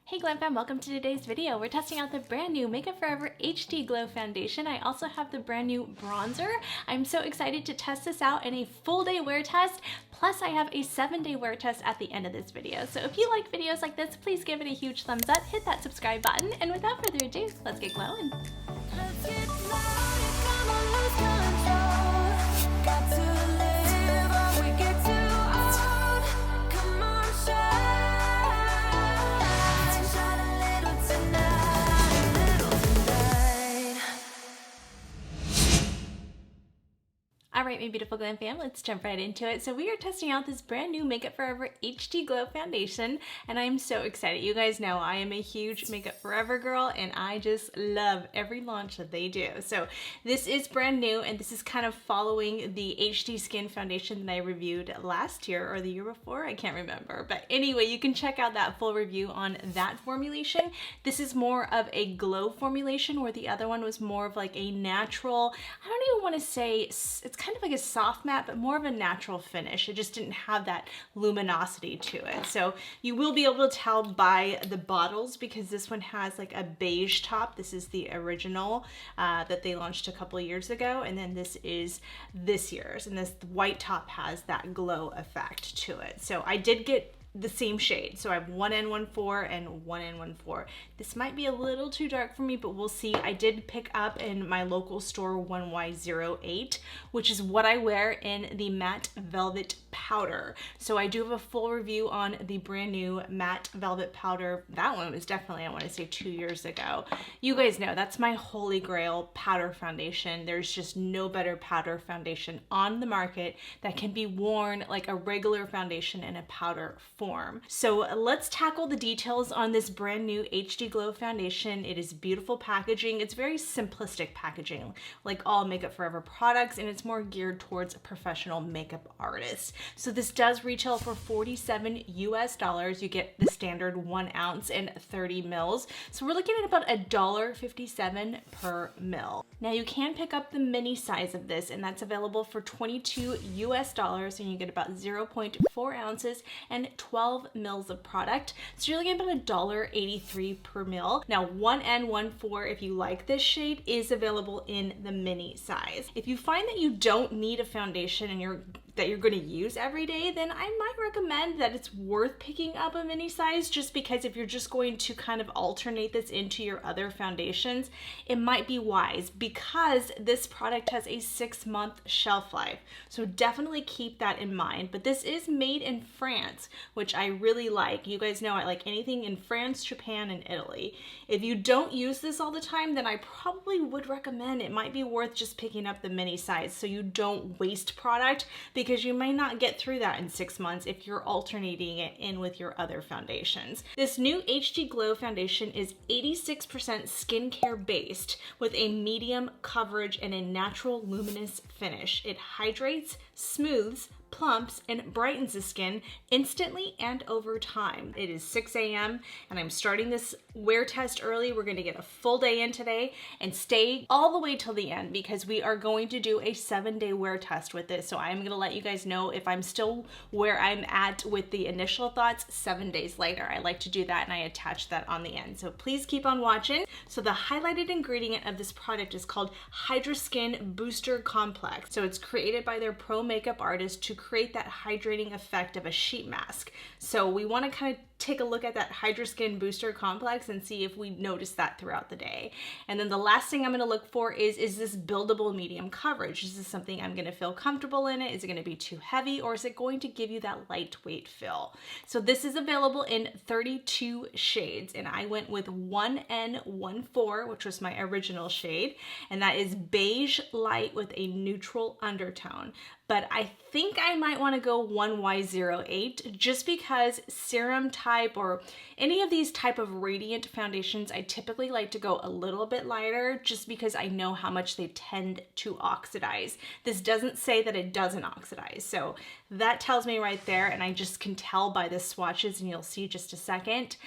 Hey Glamfam, welcome to today's video. We're testing out the brand new Makeup Forever HD Glow Foundation. I also have the brand new bronzer. I'm so excited to test this out in a full day wear test. Plus I have a 7-day wear test at the end of this video. So if you like videos like this, please give it a huge thumbs up, hit that subscribe button, and without further ado, let's get glowing. Let's get loud, come on, lose control. Got to live or we get too old. Come on, shine a little tonight, a little tonight. All right, my beautiful Glam fam, let's jump right into it. So we are testing out this brand new Makeup Forever HD Glow Foundation, and I'm so excited. You guys know I am a huge Makeup Forever girl, and I just love every launch that they do. So this is brand new, and this is kind of following the HD Skin Foundation that I reviewed last year or the year before, I can't remember. But anyway, you can check out that full review on that formulation. This is more of a glow formulation, where the other one was more of like a natural, I don't even want to say, it's kind of like a soft matte, but more of a natural finish. It just didn't have that luminosity to it. So you will be able to tell by the bottles, because this one has like a beige top. This is the original that they launched a couple of years ago, and then this is this year's, and this white top has that glow effect to it. So I did get the same shade. So I have 1N14 and 1N14. This might be a little too dark for me, but we'll see. I did pick up in my local store 1Y08, which is what I wear in the matte velvet powder. So I do have a full review on the brand new matte velvet powder. That one was definitely, I want to say, 2 years ago. You guys know that's my holy grail powder foundation. There's just no better powder foundation on the market that can be worn like a regular foundation in a powder form. So let's tackle the details on this brand new HD Glow foundation. It is beautiful packaging. It's very simplistic packaging, like all Makeup Forever products, and it's more geared towards professional makeup artists. So this does retail for $47 US. You get the standard 1 ounce and 30 mils. So we're looking at about $1.57 per mil. Now you can pick up the mini size of this, and that's available for $22 US, and you get about 0.4 ounces and 12 mils of product. So you're looking at about $1.83 per mil. Now 1N14, if you like this shade, is available in the mini size. If you find that you don't need a foundation and you're going to use every day, then I might recommend that it's worth picking up a mini size, just because if you're just going to kind of alternate this into your other foundations, it might be wise, because this product has a 6-month shelf life. So definitely keep that in mind. But this is made in France, which I really like. You guys know I like anything in France, Japan, and Italy. If you don't use this all the time, then I probably would recommend it might be worth just picking up the mini size so you don't waste product, because you may not get through that in 6 months if you're alternating it in with your other foundations. This new HD Glow foundation is 86% skincare based, with a medium coverage and a natural luminous finish. It hydrates, smooths, plumps, and brightens the skin instantly and over time. It is 6 a.m. and I'm starting this wear test early. We're going to get a full day in today and stay all the way till the end, because we are going to do a 7-day wear test with this. So I'm going to let you guys know if I'm still where I'm at with the initial thoughts 7 days later. I like to do that, and I attach that on the end. So please keep on watching. So the highlighted ingredient of this product is called Hydra Skin Booster Complex. So it's created by their pro makeup artist to create that hydrating effect of a sheet mask. So we want to kind of take a look at that Hydra Skin Booster Complex and see if we notice that throughout the day. And then the last thing I'm going to look for is this buildable medium coverage? Is this something I'm going to feel comfortable in it? Is it going to be too heavy, or is it going to give you that lightweight feel? So this is available in 32 shades, and I went with 1N14, which was my original shade, and that is beige light with a neutral undertone. But I think I might want to go 1Y08, just because serum type or any of these type of radiant foundations, I typically like to go a little bit lighter, just because I know how much they tend to oxidize. This doesn't say that it doesn't oxidize. So that tells me right there, and I just can tell by the swatches, and you'll see just a second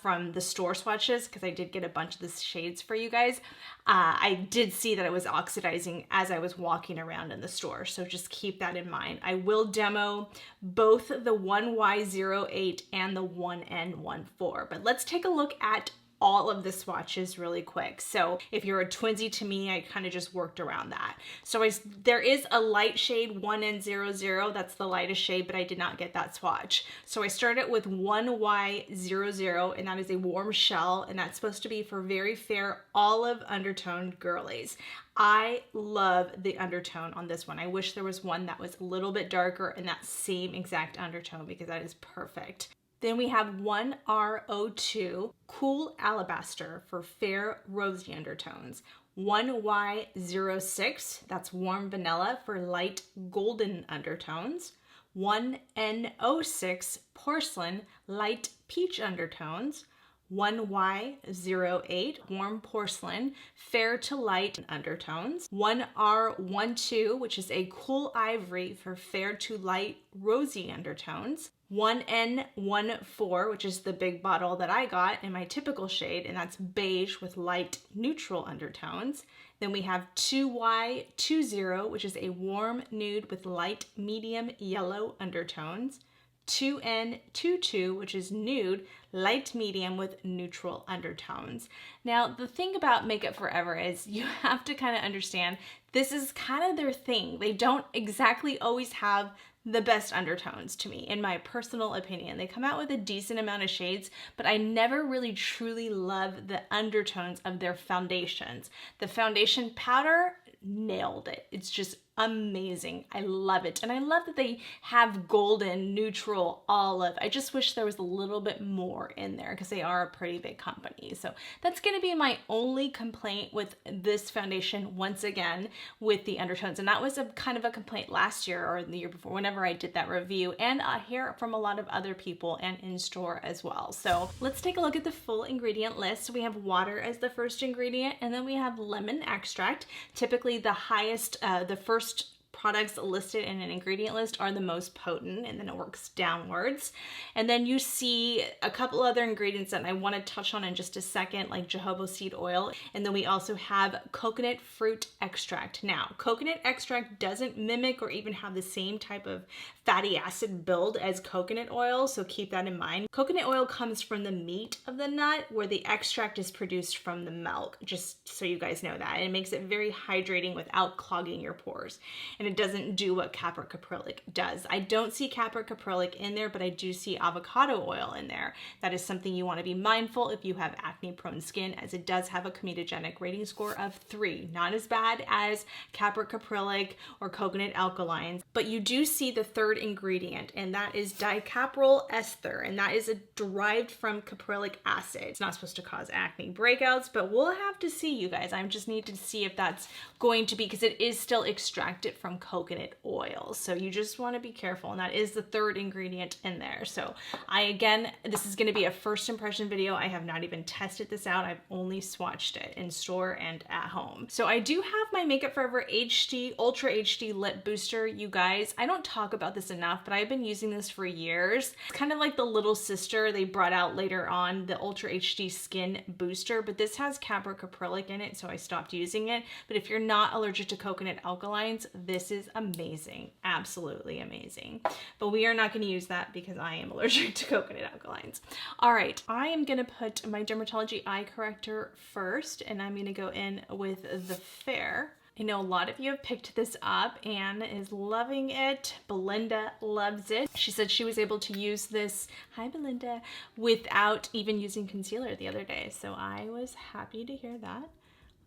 from the store swatches, because I did get a bunch of the shades for you guys. I did see that it was oxidizing as I was walking around in the store, so just keep that in mind. I will demo both the 1Y08 and the 1N14, but let's take a look at all of the swatches really quick. So if you're a twinsy to me, I kind of just worked around that. So there is a light shade 1N00, that's the lightest shade, but I did not get that swatch. So I started with 1Y00, and that is a warm shell, and that's supposed to be for very fair olive undertoned girlies. I love the undertone on this one. I wish there was one that was a little bit darker in that same exact undertone, because that is perfect. Then we have 1R02, Cool Alabaster for fair rosy undertones. 1Y06, that's Warm Vanilla for light golden undertones. 1N06, Porcelain, light peach undertones. 1Y08, Warm Porcelain, fair to light undertones. 1R12, which is a Cool Ivory for fair to light rosy undertones. 1N14, which is the big bottle that I got in my typical shade, and that's beige with light neutral undertones. Then we have 2Y20, which is a warm nude with light medium yellow undertones. 2N22, which is nude, light medium with neutral undertones. Now, the thing about Makeup Forever is you have to kind of understand this is kind of their thing. They don't exactly always have the best undertones to me, in my personal opinion. They come out with a decent amount of shades, but I never really truly love the undertones of their foundations. The foundation powder nailed it. It's just amazing. I love it. And I love that they have golden, neutral, olive. I just wish there was a little bit more in there, because they are a pretty big company. So that's going to be my only complaint with this foundation, once again, with the undertones. And that was a kind of a complaint last year or the year before, whenever I did that review, and I hear it from a lot of other people and in store as well. So let's take a look at the full ingredient list. We have water as the first ingredient, and then we have lemon extract. Typically the highest, the first products listed in an ingredient list are the most potent, and then it works downwards. And then you see a couple other ingredients that I want to touch on in just a second, like jojoba seed oil. And then we also have coconut fruit extract. Now, coconut extract doesn't mimic or even have the same type of fatty acid build as coconut oil, so keep that in mind. Coconut oil comes from the meat of the nut, where the extract is produced from the milk, just so you guys know that. And it makes it very hydrating without clogging your pores. And it doesn't do what capryc does. I don't see capryc in there, but I do see avocado oil in there. That is something you want to be mindful if you have acne prone skin, as it does have a comedogenic rating score of 3. Not as bad as capryc or coconut alkalines, but you do see the third ingredient, and that is dicapryl ester, and that is derived from caprylic acid. It's not supposed to cause acne breakouts, but we'll have to see, you guys. I just need to see if that's going to be, because it is still extracted from coconut oil. So you just want to be careful, and that is the third ingredient in there. So again, this is going to be a first impression video. I have not even tested this out. I've only swatched it in store and at home. So I do have my Makeup Forever HD Ultra HD Lip Booster, you guys. I don't talk about this enough, but I've been using this for years. It's kind of like the little sister they brought out later on, the Ultra HD Skin Booster, but this has capryc in it, so I stopped using it. But if you're not allergic to coconut alkalines, this is amazing, absolutely amazing. But we are not going to use that because I am allergic to coconut alkalines. All right, I am going to put my Drmtlgy Eye corrector first, and I'm going to go in with the Fair. I know a lot of you have picked this up. Anne is loving it. Belinda loves it. She said she was able to use this, hi Belinda, without even using concealer the other day. So I was happy to hear that.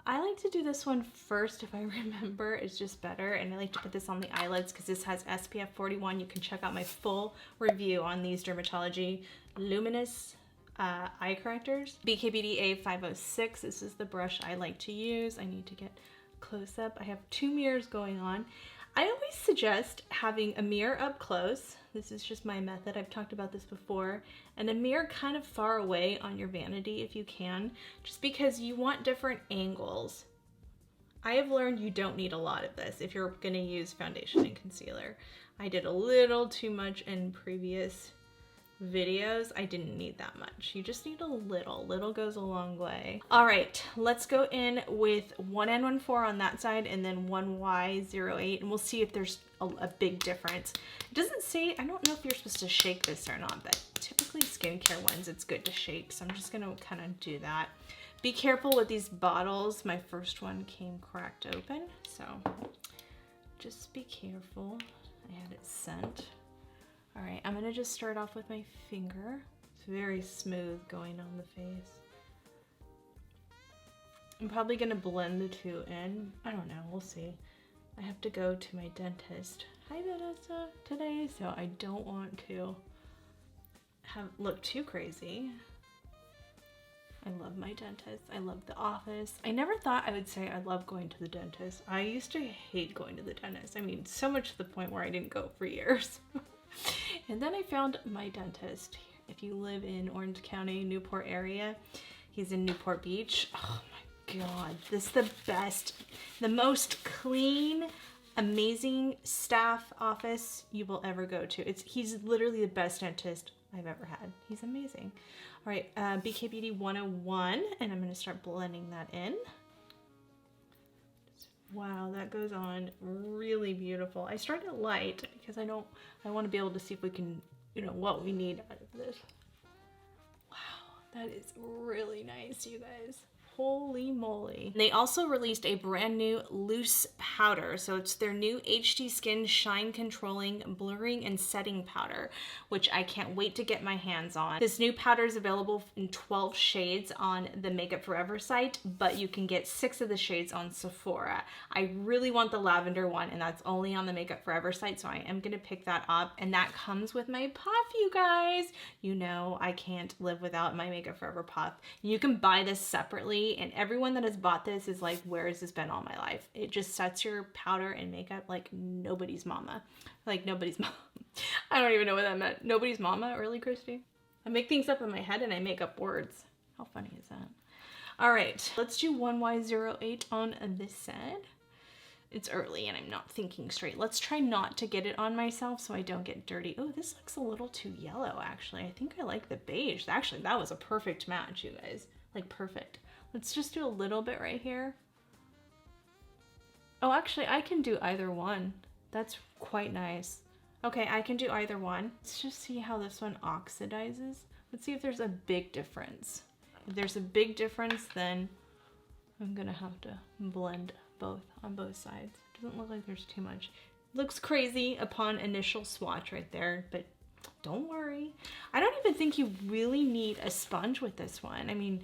I like to do this one first if I remember, it's just better. And I like to put this on the eyelids because this has SPF 41. You can check out my full review on these Drmtlgy Luminous eye correctors. BKBD A506, this is the brush I like to use. I need to get close up. I have 2 mirrors going on. I always suggest having a mirror up close. This is just my method. I've talked about this before. And a mirror kind of far away on your vanity if you can, just because you want different angles. I have learned you don't need a lot of this if you're gonna use foundation and concealer. I did a little too much in previous videos. I didn't need that much. You just need a little. Little goes a long way. All right, let's go in with 1N14 on that side and then 1Y08, and we'll see if there's a big difference. It doesn't say, I don't know if you're supposed to shake this or not, but typically skincare ones, it's good to shake. So I'm just gonna kind of do that. Be careful with these bottles. My first one came cracked open, so just be careful. I had it sent. All right, I'm gonna just start off with my finger. It's very smooth going on the face. I'm probably gonna blend the two in. I don't know, we'll see. I have to go to my dentist. Hi dentist today, so I don't want to look too crazy. I love my dentist. I love the office. I never thought I would say I love going to the dentist. I used to hate going to the dentist. I mean, so much to the point where I didn't go for years. And then I found my dentist. If you live in Orange County, Newport area, he's in Newport Beach. Oh my God, this is the best, the most clean, amazing staff office you will ever go to. He's literally the best dentist I've ever had. He's amazing. All right, BK Beauty 101, and I'm gonna start blending that in. Wow, that goes on really beautiful. I started light because I want to be able to see if we can, you know, what we need out of this. Wow, that is really nice, you guys. Holy moly. They also released a brand new loose powder. So it's their new HD Skin Shine Controlling Blurring and Setting Powder, which I can't wait to get my hands on. This new powder is available in 12 shades on the Makeup Forever site, but you can get 6 of the shades on Sephora. I really want the lavender one, and that's only on the Makeup Forever site, so I am gonna pick that up. And that comes with my puff, you guys. You know I can't live without my Makeup Forever puff. You can buy this separately, and everyone that has bought this is like, where has this been all my life? It just sets your powder and makeup like nobody's mama. Like nobody's mom. I don't even know what that meant. Nobody's mama? Really, Kristi? I make things up in my head and I make up words. How funny is that? All right, let's do 1Y08 on this side. It's early and I'm not thinking straight. Let's try not to get it on myself so I don't get dirty. Oh, this looks a little too yellow, actually. I think I like the beige. Actually, that was a perfect match, you guys. Like, perfect. Let's just do a little bit right here. Oh, actually, I can do either one. That's quite nice. Okay, I can do either one. Let's just see how this one oxidizes. Let's see if there's a big difference. If there's a big difference, then I'm gonna have to blend both on both sides. Doesn't look like there's too much. Looks crazy upon initial swatch right there, but don't worry. I don't even think you really need a sponge with this one. I mean,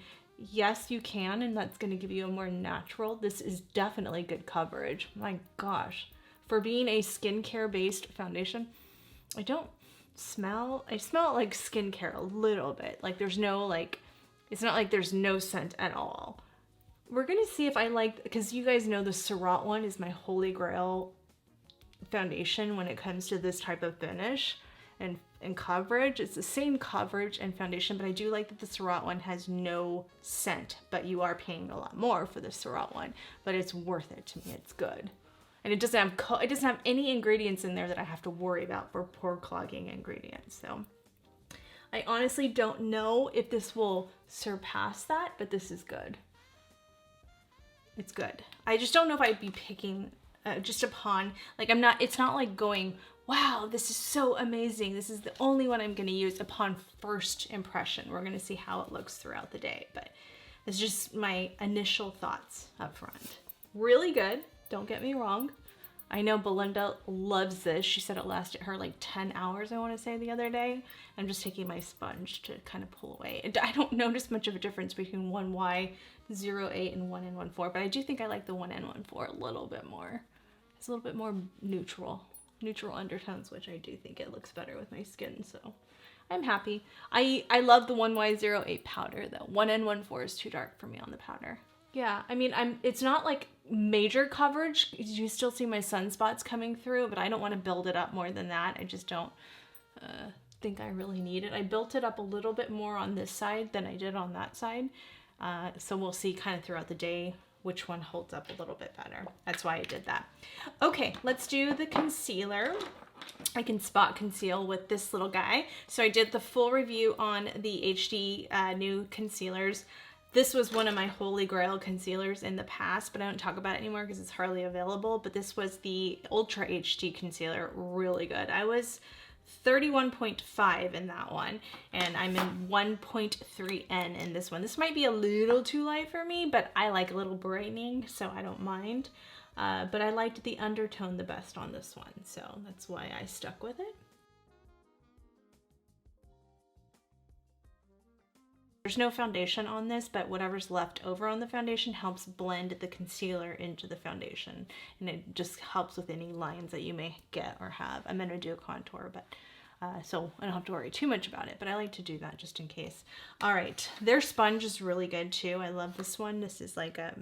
yes, you can, and that's gonna give you a more natural. This is definitely good coverage. My gosh. For being a skincare based foundation, I smell like skincare a little bit. Like there's no like, it's not like there's no scent at all. We're gonna see if I like, because you guys know the Viseart one is my holy grail foundation when it comes to this type of finish and coverage. It's the same coverage and foundation, but I do like that the Viseart one has no scent, but you are paying a lot more for the Viseart one, but it's worth it to me. It's good. And it doesn't have any ingredients in there that I have to worry about for pore clogging ingredients. So I honestly don't know if this will surpass that, but this is good. It's good. I just don't know if I'd be picking just upon, like it's not like going, wow, this is so amazing. This is the only one I'm gonna use upon first impression. We're gonna see how it looks throughout the day, but it's just my initial thoughts up front. Really good, don't get me wrong. I know Belinda loves this. She said it lasted her like 10 hours, I wanna say, the other day. I'm just taking my sponge to kind of pull away. I don't notice much of a difference between 1Y08 and 1N14, but I do think I like the 1N14 a little bit more. It's a little bit more neutral undertones, which I do think it looks better with my skin, so I'm happy. I love the 1Y08 powder though. 1N14 is too dark for me on the powder. Yeah, I mean, it's not like major coverage. You still see my sunspots coming through, but I don't want to build it up more than that. I just don't think I really need it. I built it up a little bit more on this side than I did on that side. So we'll see kind of throughout the day which one holds up a little bit better. That's why I did that. Okay, let's do the concealer. I can spot conceal with this little guy. So I did the full review on the HD new concealers. This was one of my holy grail concealers in the past, but I don't talk about it anymore because it's hardly available. But this was the Ultra HD concealer, really good. I was 31.5 in that one, and I'm in 1.3N in this one. This might be a little too light for me, but I like a little brightening, so I don't mind. But I liked the undertone the best on this one, so that's why I stuck with it. There's no foundation on this, but whatever's left over on the foundation helps blend the concealer into the foundation, and it just helps with any lines that you may get or have. I'm going to do a contour, but so I don't have to worry too much about it, but I like to do that just in case. All right, their sponge is really good too. I love this one. This is like a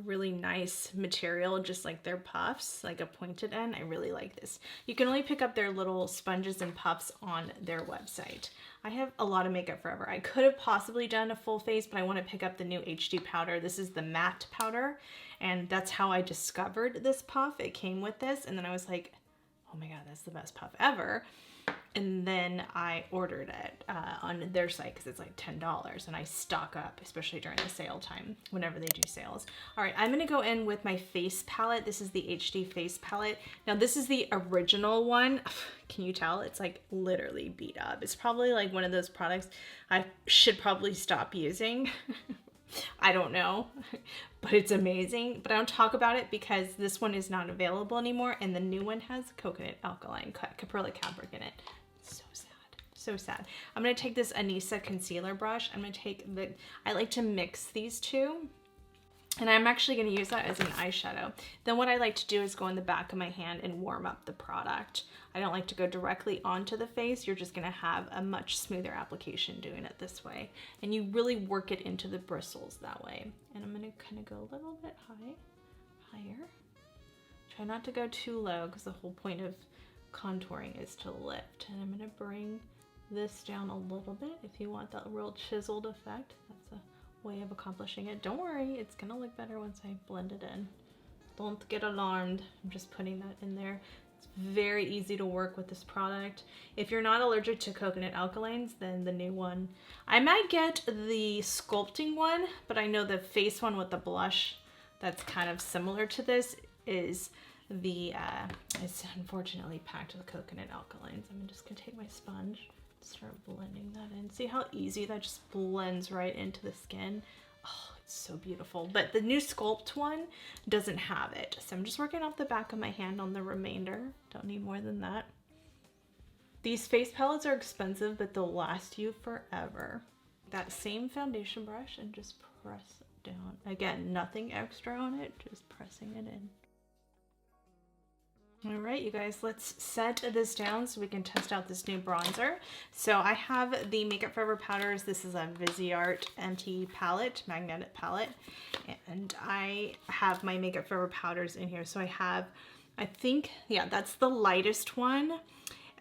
really nice material, just like their puffs, like a pointed end. I really like this. You can only pick up their little sponges and puffs on their website. I have a lot of Makeup Forever. I could have possibly done a full face, but I want to pick up the new HD powder. This is the matte powder, and that's how I discovered this puff. It came with this, and then I was like, oh my god, that's the best puff ever. And then I ordered it on their site because it's like $10, and I stock up, especially during the sale time, whenever they do sales. All right, I'm gonna go in with my face palette. This is the HD face palette. Now this is the original one. Can you tell? It's like literally beat up. It's probably like one of those products I should probably stop using. I don't know, but it's amazing. But I don't talk about it because this one is not available anymore, and the new one has coconut alkaline caprylic fabric in it. So sad, so sad. I'm gonna take this Anissa concealer brush. I'm gonna take I like to mix these two, and I'm actually gonna use that as an eyeshadow. Then what I like to do is go in the back of my hand and warm up the product. I don't like to go directly onto the face. You're just gonna have a much smoother application doing it this way. And you really work it into the bristles that way. And I'm gonna kind of go a little bit higher. Try not to go too low because the whole point of contouring is to lift. And I'm gonna bring this down a little bit if you want that real chiseled effect. That's a way of accomplishing it. Don't worry, it's gonna look better once I blend it in. Don't get alarmed. I'm just putting that in there. Very easy to work with this product. If you're not allergic to coconut alkalines, then the new one. I might get the sculpting one, but I know the face one with the blush that's kind of similar to this is the, it's unfortunately packed with coconut alkalines. I'm just gonna take my sponge, start blending that in. See how easy that just blends right into the skin? Oh, it's so beautiful. But the new Sculpt one doesn't have it. So I'm just working off the back of my hand on the remainder. Don't need more than that. These face palettes are expensive, but they'll last you forever. That same foundation brush and just press it down. Again, nothing extra on it, just pressing it in. All right, you guys, let's set this down so we can test out this new bronzer. So I have the Makeup Forever powders. This is a Viseart palette, magnetic palette. And I have my Makeup Forever powders in here. So I have, I think, yeah, that's the lightest one.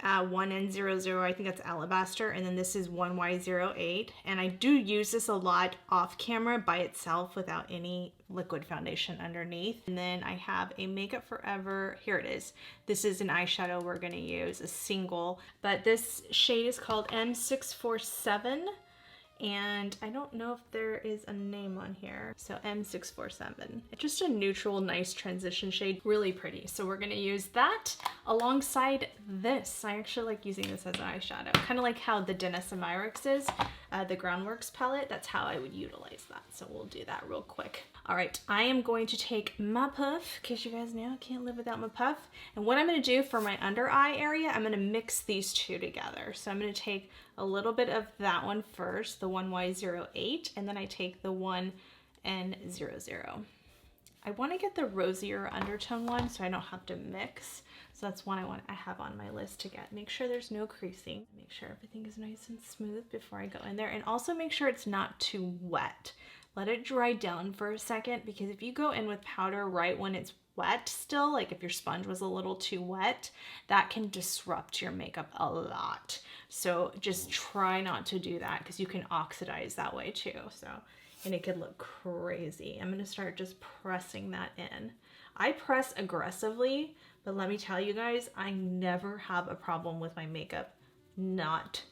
1N00, I think that's Alabaster, and then this is 1Y08, and I do use this a lot off camera by itself without any liquid foundation underneath. And then I have a Makeup Forever, here it is. This is an eyeshadow we're gonna use, a single, but this shade is called M647, and I don't know if there is a name on here. So M647. It's just a neutral, nice transition shade, really pretty. So we're gonna use that alongside this. I actually like using this as an eyeshadow, kind of like how the Dennis and Myrix is, the Groundworks palette. That's how I would utilize that. So we'll do that real quick. All right, I am going to take my puff, in case you guys know, I can't live without my puff. And what I'm gonna do for my under eye area, I'm gonna mix these two together. So I'm gonna take a little bit of that one first, the 1Y08, and then I take the 1N00. I wanna get the rosier undertone one so I don't have to mix. So that's one I have on my list to get. Make sure there's no creasing. Make sure everything is nice and smooth before I go in there. And also make sure it's not too wet. Let it dry down for a second, because if you go in with powder right when it's wet still, like if your sponge was a little too wet, that can disrupt your makeup a lot. So just try not to do that, because you can oxidize that way too. So, and it could look crazy. I'm gonna start just pressing that in. I press aggressively, But let me tell you guys, I never have a problem with my makeup not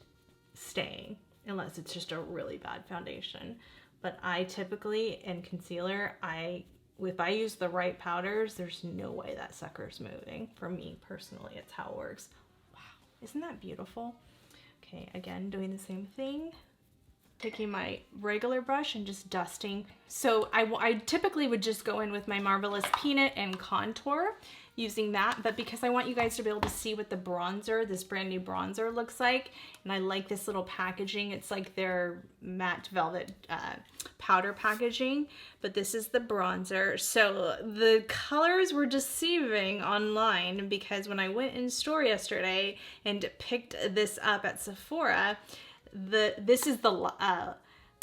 staying unless it's just a really bad foundation. But I typically, in concealer, if I use the right powders, there's no way that sucker's moving. For me personally, it's how it works. Wow, isn't that beautiful? Okay, again, doing the same thing. Taking my regular brush and just dusting. So I typically would just go in with my Marvelous Peanut and contour using that, but because I want you guys to be able to see what the bronzer, this brand new bronzer looks like, and I like this little packaging. It's like their matte velvet powder packaging, but this is the bronzer. So the colors were deceiving online because when I went in store yesterday and picked this up at Sephora, this is the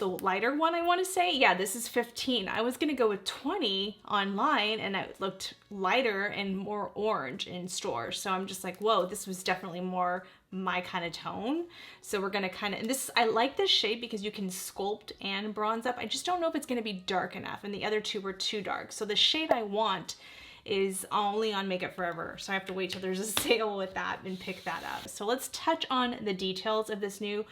lighter one, I want to say. Yeah, this is 15. I was gonna go with 20 online, and it looked lighter and more orange in store. So I'm just like, whoa, this was definitely more my kind of tone. So we're gonna kind of, and this, I like this shade because you can sculpt and bronze up. I just don't know if it's gonna be dark enough, and the other two were too dark. So the shade I want is only on Makeup Forever, so I have to wait till there's a sale with that and pick that up. So let's touch on the details of this new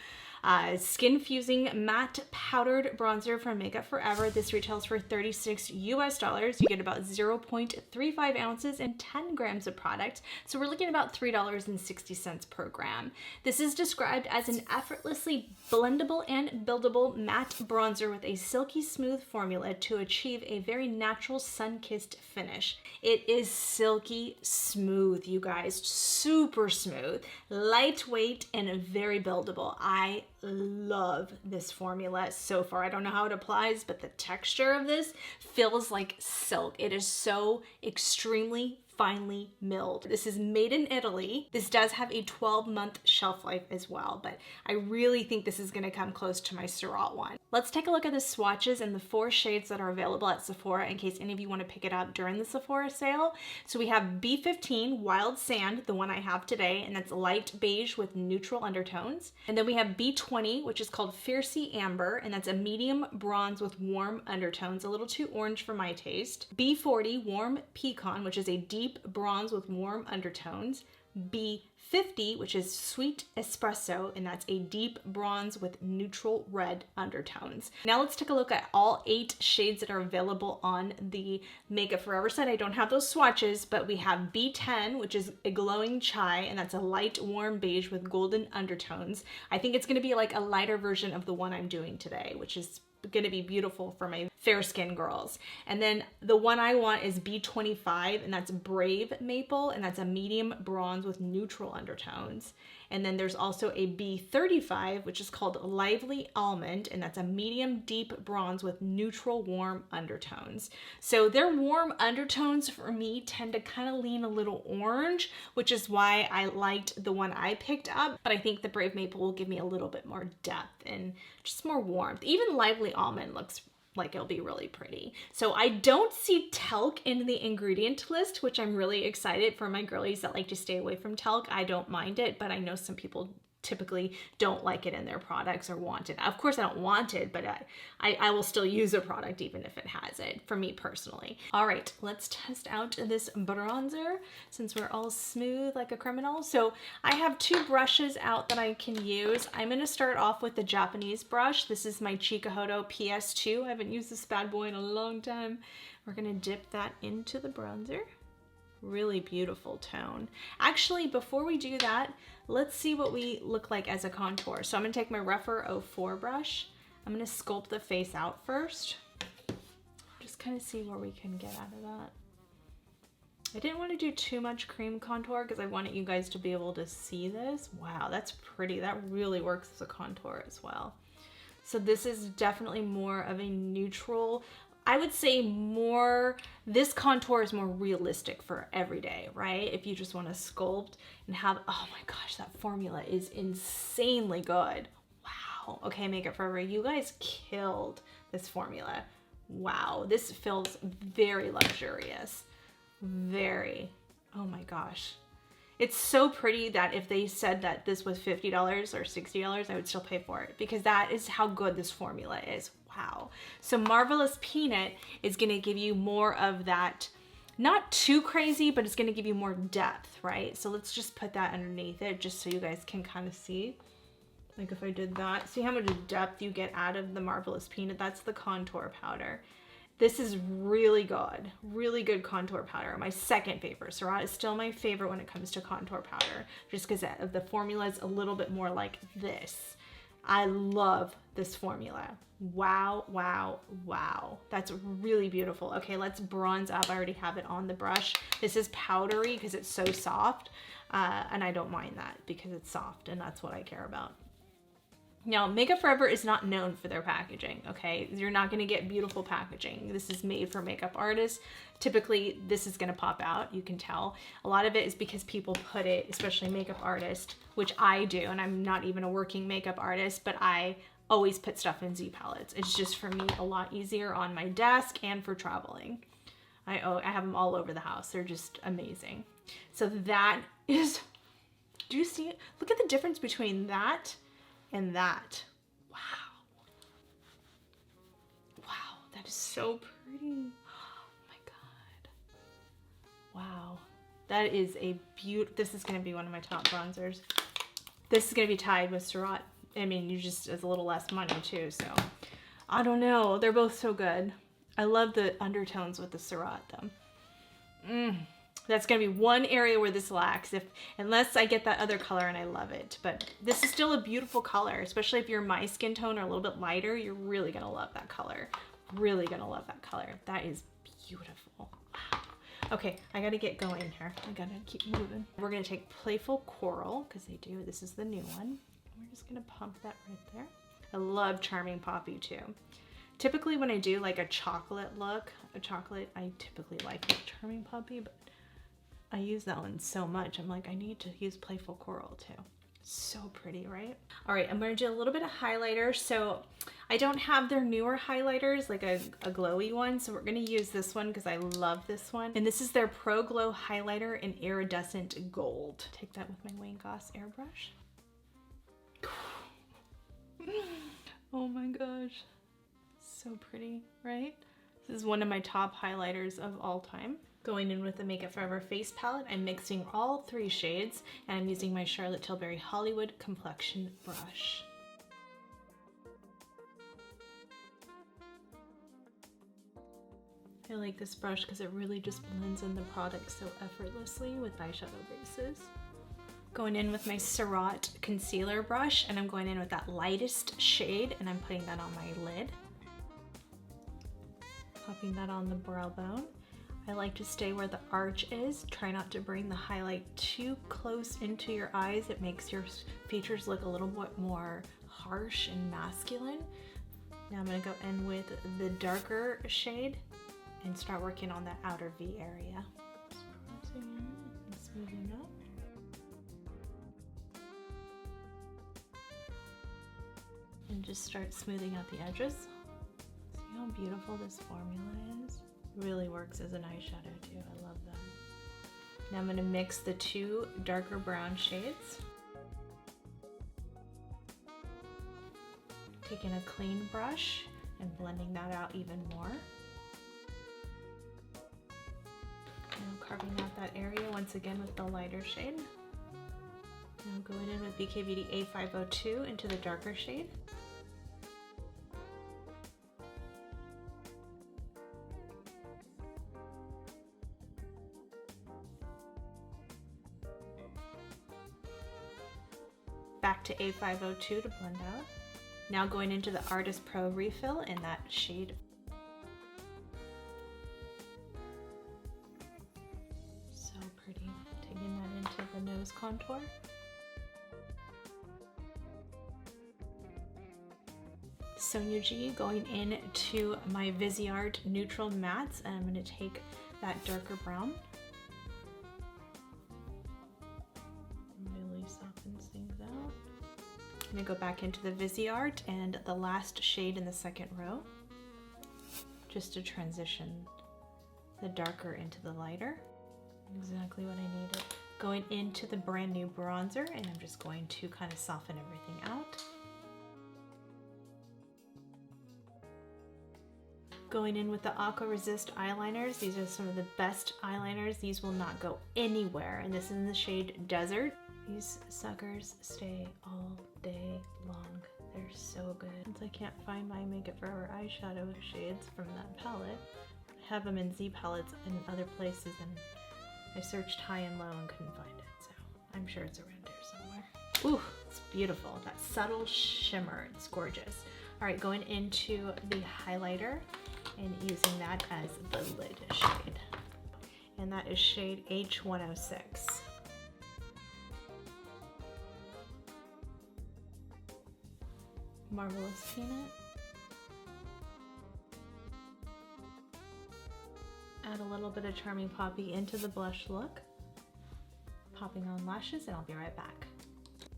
skin fusing matte powdered bronzer from Makeup Forever. This retails for $36 US. You get about 0.35 ounces and 10 grams of product. So we're looking at about $3.60 per gram. This is described as an effortlessly blendable and buildable matte bronzer with a silky smooth formula to achieve a very natural sun-kissed finish. It is silky smooth, you guys, super smooth, lightweight, and very buildable. I love this formula so far. I don't know how it applies, but the texture of this feels like silk. It is so extremely finely milled. This is made in Italy. This does have a 12-month shelf life as well, but I really think this is gonna come close to my Viseart one. Let's take a look at the swatches and the 4 shades that are available at Sephora in case any of you want to pick it up during the Sephora sale. So we have B15 Wild Sand, the one I have today, and that's light beige with neutral undertones. And then we have B20, which is called Fiercey Amber, and that's a medium bronze with warm undertones, a little too orange for my taste. B40 Warm Pecan, which is a deep bronze with warm undertones. B50, which is Sweet Espresso, and that's a deep bronze with neutral red undertones. Now let's take a look at all 8 shades that are available on the Makeup Forever site. I don't have those swatches, but we have B10, which is a glowing chai, and that's a light warm beige with golden undertones. I think it's going to be like a lighter version of the one I'm doing today, which is going to be beautiful for my fair skin girls. And then the one I want is B25, and that's Brave Maple, and that's a medium bronze with neutral undertones. And then there's also a B35, which is called Lively Almond, and that's a medium deep bronze with neutral warm undertones. So their warm undertones for me tend to kind of lean a little orange, which is why I liked the one I picked up. But I think the Brave Maple will give me a little bit more depth and just more warmth. Even Lively Almond looks like it'll be really pretty. So I don't see talc in the ingredient list, which I'm really excited for my girlies that like to stay away from talc. I don't mind it, but I know some people typically don't like it in their products or want it. Of course I don't want it, but I will still use a product even if it has it, for me personally. All right, let's test out this bronzer since we're all smooth like a criminal. So I have 2 brushes out that I can use. I'm gonna start off with the Japanese brush. This is my Chikuhodo PS2. I haven't used this bad boy in a long time. We're gonna dip that into the bronzer. Really beautiful tone. Actually, before we do that, let's see what we look like as a contour. So I'm gonna take my Rephr 04 brush. I'm gonna sculpt the face out first. Just kind of see where we can get out of that. I didn't want to do too much cream contour because I wanted you guys to be able to see this. Wow, that's pretty. That really works as a contour as well. So this is definitely more of a neutral, I would say more, this contour is more realistic for every day, right? If you just want to sculpt and have, oh my gosh, that formula is insanely good. Wow. Okay, Makeup Forever, you guys killed this formula. Wow, this feels very luxurious. Very, oh my gosh. It's so pretty that if they said that this was $50 or $60, I would still pay for it because that is how good this formula is. Wow. So Marvelous Peanut is going to give you more of that not too crazy, but it's gonna give you more depth, right? So let's just put that underneath it just so you guys can kind of see. Like if I did that, see how much depth you get out of the Marvelous Peanut? That's the contour powder. This is really good contour powder. My second favorite. Viseart is still my favorite when it comes to contour powder, just because the formula is a little bit more like this. I love this formula. Wow, wow, wow. That's really beautiful. Okay, let's bronze up. I already have it on the brush. This is powdery because it's so soft, and I don't mind that because it's soft, and that's what I care about. Now, Makeup Forever is not known for their packaging, okay? You're not gonna get beautiful packaging. This is made for makeup artists. Typically, this is gonna pop out, you can tell. A lot of it is because people put it, especially makeup artists, which I do, and I'm not even a working makeup artist, but I always put stuff in Z palettes. It's just for me a lot easier on my desk and for traveling. I have them all over the house. They're just amazing. So that is, do you see it? Look at the difference between that and that. Wow. Wow, that is so pretty. Oh my God. Wow. That is a this is gonna be one of my top bronzers. This is gonna be tied with Viseart. I mean, it's a little less money too, so. I don't know, they're both so good. I love the undertones with the Viseart though. That's gonna be one area where this lacks, unless I get that other color and I love it. But this is still a beautiful color, especially if you're my skin tone or a little bit lighter, you're really gonna love that color. Really gonna love that color. That is beautiful. Wow. Okay, I gotta get going here. I gotta keep moving. We're gonna take Playful Coral, because they do, this is the new one. We're just gonna pump that right there. I love Charming Poppy too. Typically when I do like a chocolate look, I typically like Charming Poppy, but I use that one so much. I'm like, I need to use Playful Coral too. So pretty, right? All right, I'm gonna do a little bit of highlighter. So I don't have their newer highlighters, like a glowy one. So we're gonna use this one because I love this one. And this is their Pro Glow Highlighter in Iridescent Gold. Take that with my Wayne Goss airbrush. Oh my gosh. So pretty, right? This is one of my top highlighters of all time. Going in with the Makeup Forever face palette, I'm mixing all 3 shades, and I'm using my Charlotte Tilbury Hollywood complexion brush. I like this brush because it really just blends in the product so effortlessly with eyeshadow bases. Going in with my Viseart concealer brush, and I'm going in with that lightest shade, and I'm putting that on my lid. Popping that on the brow bone. I like to stay where the arch is. Try not to bring the highlight too close into your eyes. It makes your features look a little bit more harsh and masculine. Now I'm gonna go in with the darker shade and start working on that outer V area. Just pressing in and smoothing up. And just start smoothing out the edges. See how beautiful this formula is? Really works as an eyeshadow too. I love that. Now I'm going to mix the 2 darker brown shades. Taking a clean brush and blending that out even more. Now carving out that area once again with the lighter shade. Now going in with BK Beauty A502 into the darker shade. Back to A502 to blend out. Now going into the Artist Pro Refill in that shade. So pretty. Taking that into the nose contour. Sonia G going into my Viseart Neutral Mattes, and I'm going to take that darker brown. Really softens things out. I'm going to go back into the Viseart and the last shade in the second row, just to transition the darker into the lighter. Exactly what I needed. Going into the brand new bronzer, and I'm just going to kind of soften everything out. Going in with the Aqua Resist eyeliners. These are some of the best eyeliners. These will not go anywhere. And this is in the shade Desert. These suckers stay all day long. They're so good. Since I can't find my Makeup Forever eyeshadow shades from that palette, I have them in Z palettes in other places, and I searched high and low and couldn't find it. So I'm sure it's around here somewhere. Ooh, it's beautiful. That subtle shimmer. It's gorgeous. All right, going into the highlighter and using that as the lid shade. And that is shade H106. Marvelous Peanut. Add a little bit of Charming Poppy into the blush look. Popping on lashes, and I'll be right back.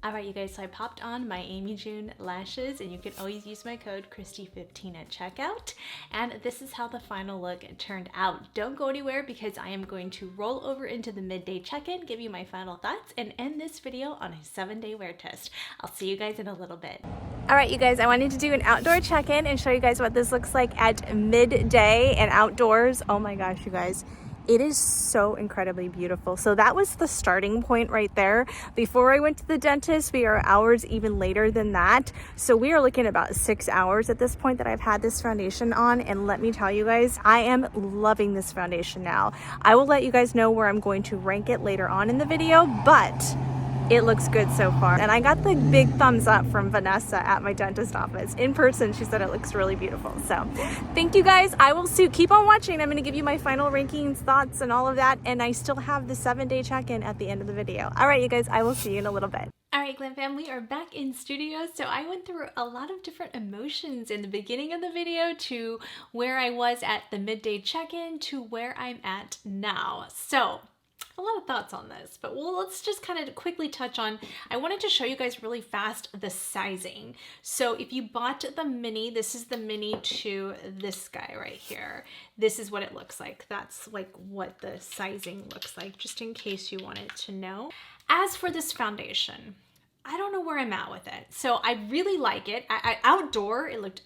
Alright you guys, so I popped on my Amy June lashes, and you can always use my code Kristi15 at checkout. And this is how the final look turned out. Don't go anywhere because I am going to roll over into the midday check-in, give you my final thoughts, and end this video on a 7-day wear test. I'll see you guys in a little bit. Alright you guys, I wanted to do an outdoor check-in and show you guys what this looks like at midday and outdoors. Oh my gosh you guys. It is so incredibly beautiful. So that was the starting point right there. Before I went to the dentist, we are hours even later than that. So we are looking at about 6 hours at this point that I've had this foundation on. And let me tell you guys, I am loving this foundation now. I will let you guys know where I'm going to rank it later on in the video, but it looks good so far. And I got the big thumbs up from Vanessa at my dentist office. In person, she said it looks really beautiful. So thank you guys. I will see. Keep on watching. I'm going to give you my final rankings, thoughts, and all of that. And I still have the 7-day check-in at the end of the video. All right, you guys, I will see you in a little bit. All right, Glam Fam, we are back in studio. So I went through a lot of different emotions in the beginning of the video to where I was at the midday check-in to where I'm at now. So a lot of thoughts on this, but let's just kind of quickly touch on, I wanted to show you guys really fast the sizing. So if you bought the mini, this is the mini to this guy right here. This is what it looks like. That's like what the sizing looks like, just in case you wanted to know. As for this foundation, I don't know where I'm at with it. So I really like it. Outdoor, it looked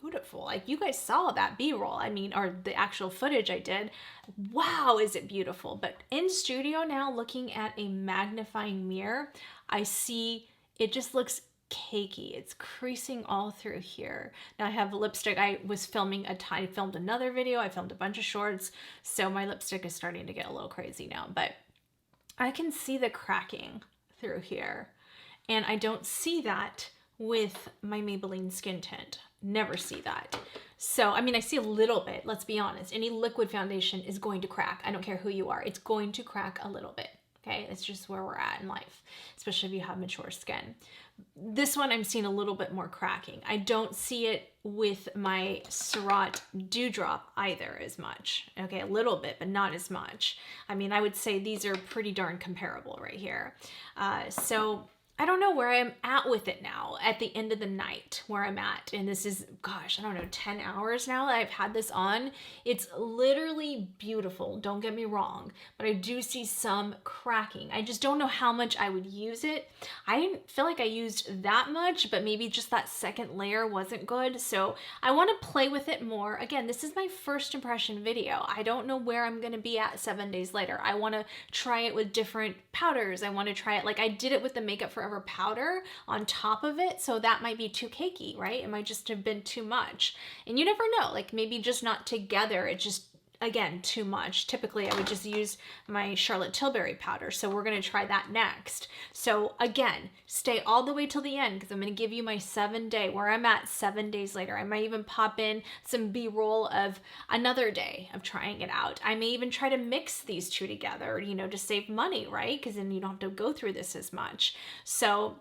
beautiful. Like you guys saw that B-roll, I mean, or the actual footage I did. Wow, is it beautiful. But in studio now, looking at a magnifying mirror, I see it just looks cakey. It's creasing all through here. Now I have lipstick. I filmed another video. I filmed a bunch of shorts. So my lipstick is starting to get a little crazy now, but I can see the cracking through here. And I don't see that with my Maybelline Skin Tint. Never see that. So, I mean, I see a little bit, let's be honest. Any liquid foundation is going to crack. I don't care who you are. It's going to crack a little bit, okay? It's just where we're at in life, especially if you have mature skin. This one, I'm seeing a little bit more cracking. I don't see it with my Viseart Dewdrop either as much. Okay, a little bit, but not as much. I mean, I would say these are pretty darn comparable right here. So I don't know where I'm at with it now at the end of the night, where I'm at. And this is, gosh, I don't know, 10 hours now that I've had this on. It's literally beautiful. Don't get me wrong, but I do see some cracking. I just don't know how much I would use it. I didn't feel like I used that much, but maybe just that second layer wasn't good. So I want to play with it more. Again, this is my first impression video. I don't know where I'm going to be at 7 days later. I want to try it with different powders. I want to try it like I did it with the Makeup Forever powder on top of it, so that might be too cakey, right? It might just have been too much, and you never know, like maybe just not together, it just, again, too much. Typically I would just use my Charlotte Tilbury powder, so we're going to try that next. So again, stay all the way till the end because I'm going to give you my 7-day, where I'm at 7 days later. I might even pop in some B-roll of another day of trying it out. I may even try to mix these two together, you know, to save money, right? Because then you don't have to go through this as much. So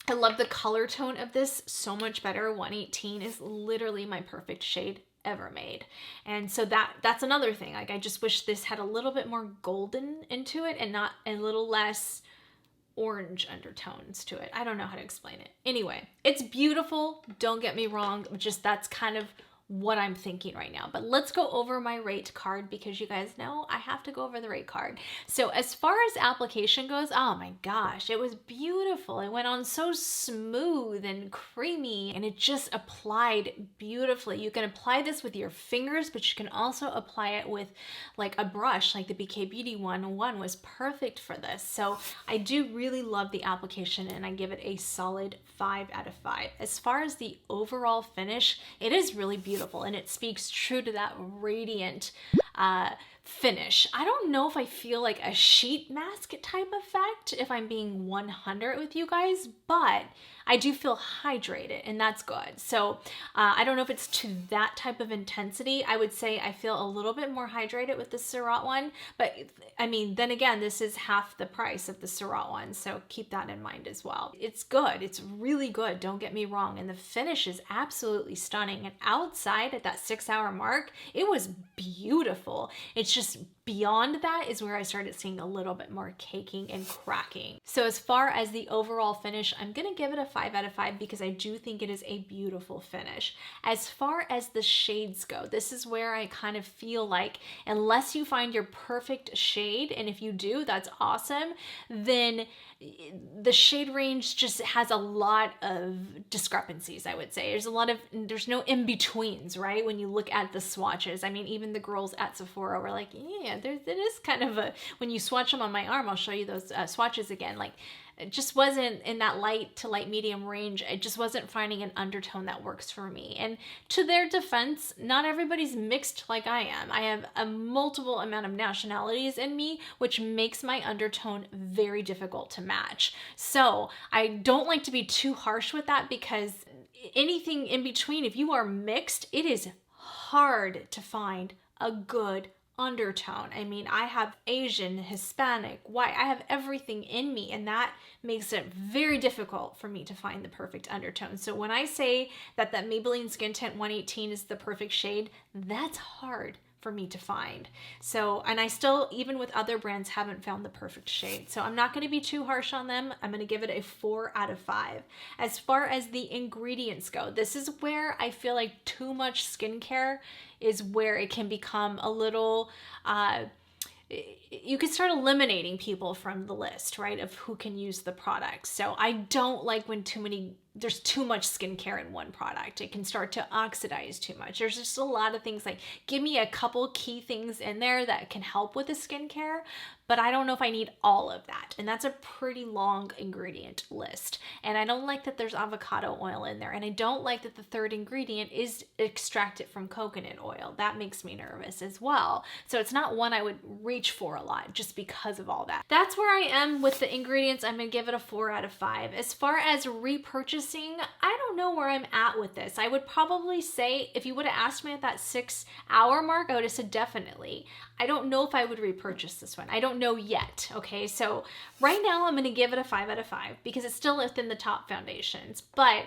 I love the color tone of this so much better. 118 is literally my perfect shade ever made. And so that's another thing. Like I just wish this had a little bit more golden into it and not a little less orange undertones to it. I don't know how to explain it. Anyway, it's beautiful. Don't get me wrong. Just that's kind of what I'm thinking right now. But let's go over my rate card because you guys know I have to go over the rate card. So as far as application goes, oh my gosh, it was beautiful. It went on so smooth and creamy and it just applied beautifully. You can apply this with your fingers, but you can also apply it with like a brush, like the BK Beauty one was perfect for this. So I do really love the application and I give it a solid 5 out of 5. As far as the overall finish, it is really beautiful and it speaks true to that radiant finish. I don't know if I feel like a sheet mask type effect, if I'm being 100 with you guys, but I do feel hydrated and that's good. So I don't know if it's to that type of intensity. I would say I feel a little bit more hydrated with the Viseart one, but I mean, then again, this is half the price of the Viseart one. So keep that in mind as well. It's good. It's really good. Don't get me wrong. And the finish is absolutely stunning. And outside at that 6-hour mark, it was beautiful. It's just beyond that is where I started seeing a little bit more caking and cracking. So as far as the overall finish, I'm going to give it a 5 out of 5 because I do think it is a beautiful finish. As far as the shades go, this is where I kind of feel like unless you find your perfect shade, and if you do, that's awesome, then the shade range just has a lot of discrepancies, I would say. There's no in-betweens, right? When you look at the swatches. I mean, even the girls at Sephora were like, yeah, it is kind of a, when you swatch them on my arm, I'll show you those swatches again, like it just wasn't in that light to light medium range. I just wasn't finding an undertone that works for me. And to their defense, not everybody's mixed like I am. I have a multiple amount of nationalities in me, which makes my undertone very difficult to match. So I don't like to be too harsh with that because anything in between, if you are mixed, it is hard to find a good undertone. I mean, I have Asian, Hispanic, white, I have everything in me, and that makes it very difficult for me to find the perfect undertone. So when I say that Maybelline Skin Tint 118 is the perfect shade, that's hard for me to find. So, and I still, even with other brands, haven't found the perfect shade. So I'm not going to be too harsh on them. I'm going to give it a 4 out of 5. As far as the ingredients go, this is where I feel like too much skincare is where it can become a little, you can start eliminating people from the list, right, of who can use the product. So I don't like when there's too much skincare in one product. It can start to oxidize too much. There's just a lot of things like, give me a couple key things in there that can help with the skincare, but I don't know if I need all of that. And that's a pretty long ingredient list. And I don't like that there's avocado oil in there. And I don't like that the third ingredient is extracted from coconut oil. That makes me nervous as well. So it's not one I would reach for a lot just because of all that. That's where I am with the ingredients. I'm gonna give it a 4 out of 5. As far as repurchasing, I don't know where I'm at with this. I would probably say if you would have asked me at that 6-hour mark, I would have said definitely. I don't know if I would repurchase this one. I don't know yet, okay? So right now I'm gonna give it a 5 out of 5 because it's still within the top foundations, but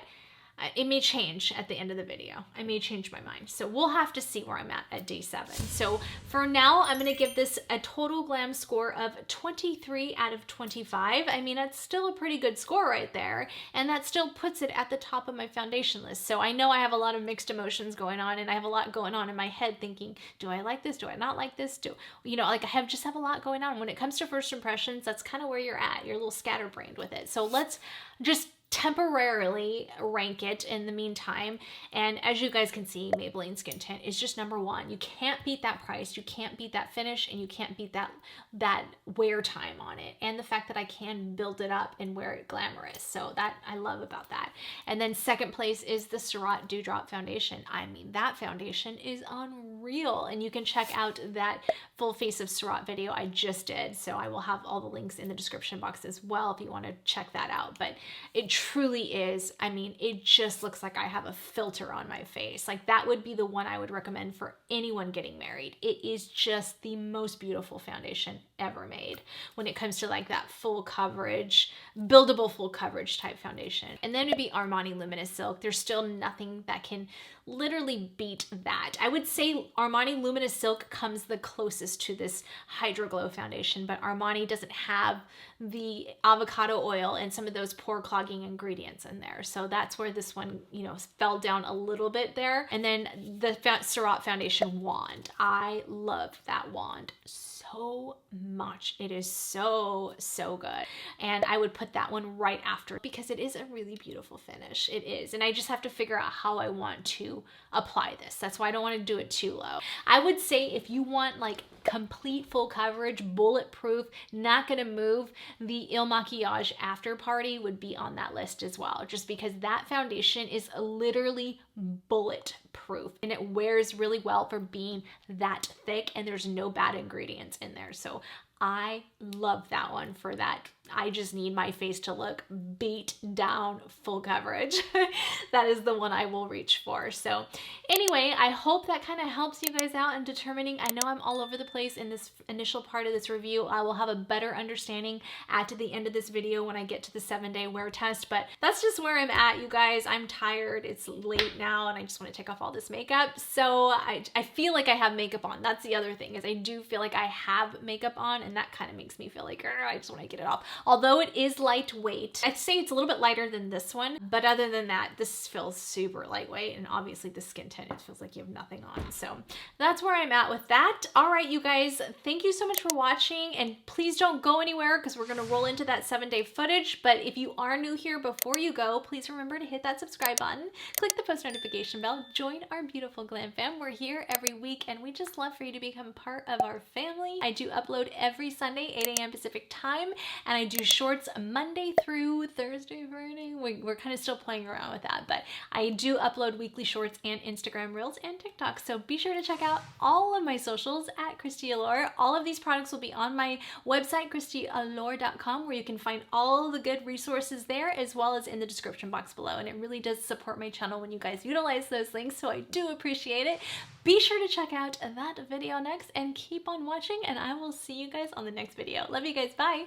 it may change at the end of the video. I may change my mind. So we'll have to see where I'm at day 7. So for now, I'm gonna give this a total glam score of 23 out of 25. I mean, that's still a pretty good score right there. And that still puts it at the top of my foundation list. So I know I have a lot of mixed emotions going on and I have a lot going on in my head thinking, do I like this? Do I not like this? Like I just have a lot going on. When it comes to first impressions, that's kind of where you're at. You're a little scatterbrained with it. So let's just temporarily rank it in the meantime. And as you guys can see, Maybelline Skin Tint is just number 1. You can't beat that price, you can't beat that finish, and you can't beat that wear time on it. And the fact that I can build it up and wear it glamorous. So that I love about that. And then second place is the Viseart Dewdrop Foundation. I mean, that foundation is unreal. And you can check out that full face of Viseart video I just did. So I will have all the links in the description box as well if you want to check that out. But it truly is, I mean, it just looks like I have a filter on my face. Like that would be the one I would recommend for anyone getting married. It is just the most beautiful foundation ever made when it comes to like that full coverage, buildable full coverage type foundation. And then it'd be Armani Luminous Silk. There's still nothing that can literally beat that. I would say Armani Luminous Silk comes the closest to this Hydra Glow foundation, but Armani doesn't have the avocado oil and some of those pore clogging ingredients in there. So that's where this one, you know, fell down a little bit there. And then the Viseart foundation wand. I love that wand so much. It is so good. And I would put that one right after because it is a really beautiful finish. It is. And I just have to figure out how I want to apply this. That's why I don't want to do it too low. I would say if you want like complete full coverage, bulletproof, not gonna move, the Il Maquillage After Party would be on that list as well, just because that foundation is literally bulletproof and it wears really well for being that thick and there's no bad ingredients in there. So I love that one for that. I just need my face to look beat down full coverage. That is the one I will reach for. So anyway, I hope that kind of helps you guys out in determining. I know I'm all over the place in this initial part of this review. I will have a better understanding at the end of this video when I get to the 7-day wear test, but that's just where I'm at, you guys. I'm tired. It's late now and I just want to take off all this makeup. So I feel like I have makeup on. That's the other thing, is I do feel like I have makeup on, and that kind of makes me feel like I just want to get it off. Although it is lightweight, I'd say it's a little bit lighter than this one, but other than that, this feels super lightweight, and obviously the skin tint, it feels like you have nothing on. So that's where I'm at with that. All right, you guys, thank you so much for watching, and please don't go anywhere because we're gonna roll into that 7-day footage. But if you are new here, before you go, please remember to hit that subscribe button, click the post notification bell, join our beautiful Glam Fam. We're here every week, and we just love for you to become part of our family. I do upload every Sunday, 8 a.m. Pacific time, and I do shorts Monday through Thursday, Friday. We're kind of still playing around with that, but I do upload weekly shorts and Instagram Reels and TikTok. So be sure to check out all of my socials at KristiAllure. All of these products will be on my website, KristiAllure.com, where you can find all the good resources there, as well as in the description box below. And it really does support my channel when you guys utilize those links, so I do appreciate it. Be sure to check out that video next and keep on watching, and I will see you guys on the next video. Love you guys. Bye.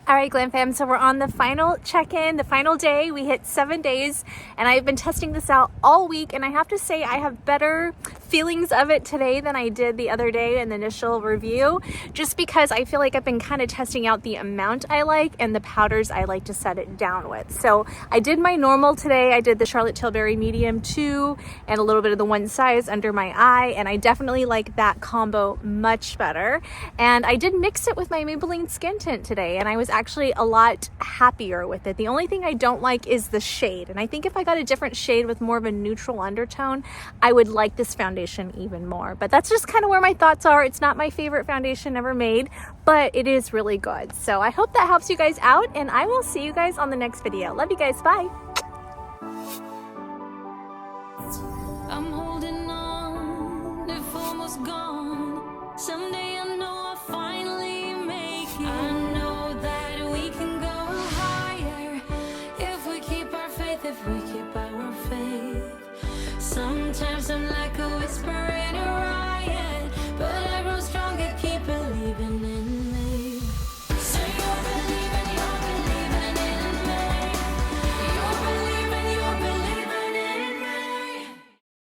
All right, Glam Fam, so we're on the final check-in, the final day. We hit 7 days, and I've been testing this out all week, and I have to say I have better feelings of it today than I did the other day in the initial review, just because I feel like I've been kind of testing out the amount I like and the powders I like to set it down with. So I did my normal today. I did the Charlotte Tilbury medium 2 and a little bit of the one size under my eye, and I definitely like that combo much better. And I did mix it with my Maybelline skin tint today, and I was actually a lot happier with it. The only thing I don't like is the shade, and I think if I got a different shade with more of a neutral undertone, I would like this foundation even more. But that's just kind of where my thoughts are. It's not my favorite foundation ever made, but it is really good. So I hope that helps you guys out, and I will see you guys on the next video. Love you guys. Bye.